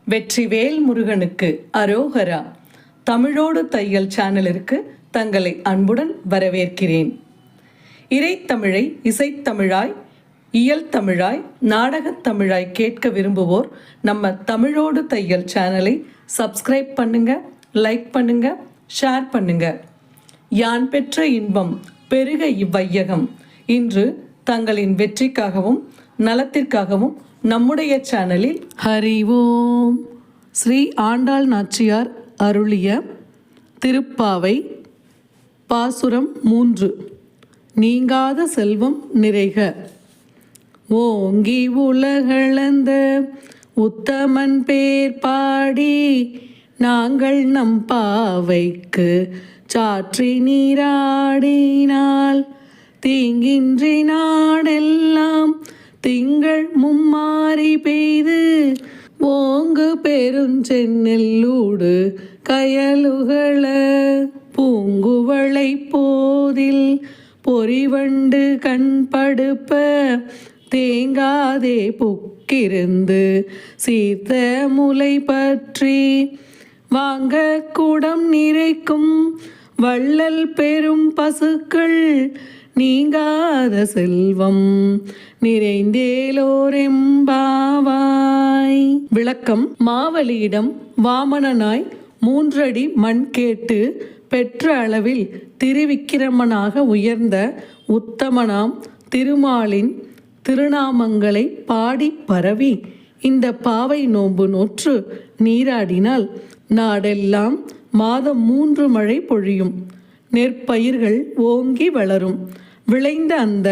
வெற்றிவேல் முருகனுக்கு அரோகரா. தமிழோடு தையல் சேனலிற்கு தங்களை அன்புடன் வரவேற்கிறேன். இறைத்தமிழை இசைத்தமிழாய், இயல் தமிழாய், நாடகத் தமிழாய் கேட்க விரும்புவோர் நம்ம தமிழோடு தையல் சேனலை சப்ஸ்கிரைப் பண்ணுங்க, லைக் பண்ணுங்க, ஷேர் பண்ணுங்க. யான் பெற்ற இன்பம் பெருக இவ்வையகம் இன்று தங்களின் வெற்றிக்காகவும் நலத்திற்காகவும் நம்முடைய சேனலில் ஹரி ஓம் ஸ்ரீ ஆண்டாள் நாச்சியார் அருளிய திருப்பாவை பாசுரம் 3. நீங்காத செல்வம் நிறைக. ஓங்கி உலகளந்த உத்தமன் பேர் பாடி நாங்கள் நம் பாவைக்கு சாற்றி நீராடினால் தீங்கின்றி நாடெல்லாம் திங்கள் மும்மாறி பெய்து ஓங்கு பெருஞ்சென்னெல்லூடு கயலுகள பூங்குவளை போதில் பொறிவண்டு கண்படுப்ப தேங்காதே புக்கிருந்து சீர்த்த முலை பற்றி வாங்க குடம் நிறைக்கும் வள்ளல் பெரும் பசுக்கள் நீங்காத செல்வம் நிறைந்தேலோரெம்பாவாய். விளக்கம்: மாவலியிடம் வாமனனாய் 3 அடி மண் கேட்டு பெற்ற அளவில் திருவிக்கிரமனாக உயர்ந்த உத்தமனாம் திருமாலின் திருநாமங்களை பாடி பரவி இந்த பாவை நோன்பு நோற்று நீராடினால் நாடெல்லாம் மாதம் 3 மழை பொழியும், நெற்பயிர்கள் ஓங்கி வளரும். விளைந்த அந்த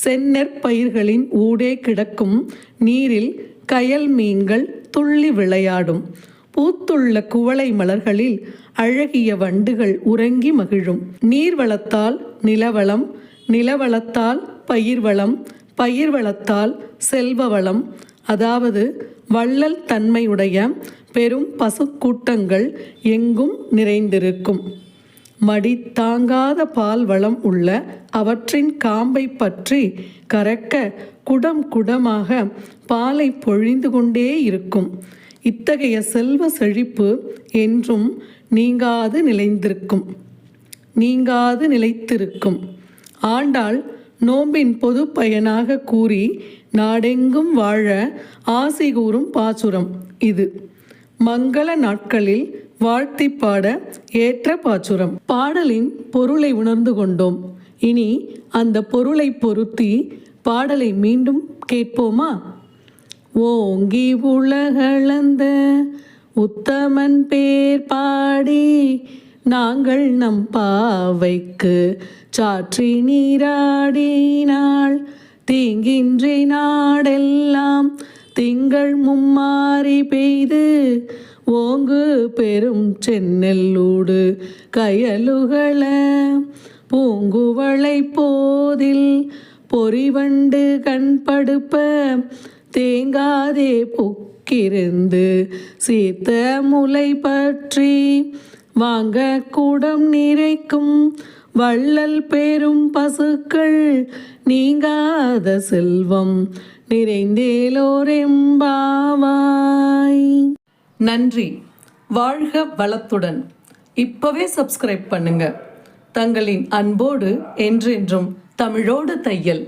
செந்நெற்பயிர்களின் ஊடே கிடக்கும் நீரில் கயல் மீன்கள் துள்ளி விளையாடும். பூத்துள்ள குவளை மலர்களில் அழகிய வண்டுகள் உறங்கி மகிழும். நீர் வளத்தால் நிலவளம், நிலவளத்தால் பயிர்வளம், பயிர்வளத்தால் செல்வவளம், அதாவது வள்ளல் தன்மையுடைய பெரும் பசுக்கூட்டங்கள் எங்கும் நிறைந்திருக்கும். மடி தாங்காத பால் வளம் உள்ள அவற்றின் காம்பை பற்றி கறக்க குடம் குடமாக பாலை பொழிந்து கொண்டே இருக்கும். இத்தகைய செல்வ செழிப்பு என்றும் நீங்காது நிலைத்திருக்கும். ஆண்டாள் நோம்பின் பொது பயனாக கூறி நாடெங்கும் வாழ ஆசி கூறும் பாசுரம் இது. மங்கள நாட்களில் வாழ்த்தி பாட ஏற்ற பாசுரம். பாடலின் பொருளை உணர்ந்து கொண்டோம். இனி அந்த பொருளை பொருத்தி பாடலை மீண்டும் கேட்போமா? ஓங்கி உலகளந்த உத்தமன் பேர் பாடி நாங்கள் நம் பாவைக்கு சாற்றி நீராடினாள் தீங்கின்றி நாடெல்லாம் திங்கள் மும்மாறி பெய்து ஓங்கு பெரும் செந்நெல்லூடு கயலுகள பூங்குவளை போதில் பொறிவண்டு கண்படுப்ப தேங்காதே புக்கிருந்து சீர்த்த முலை பற்றி வாங்க கூடம் நிறைக்கும் வள்ளல் பெரும் பசுக்கள் நீங்காத செல்வம் நிறைந்தேலோரெம்பாவாய். நன்றி. வாழ்க வளத்துடன். இப்பவே சப்ஸ்கிரைப் பண்ணுங்க. தங்களின் அன்போடு என்றென்றும் தமிழோடு தையல்.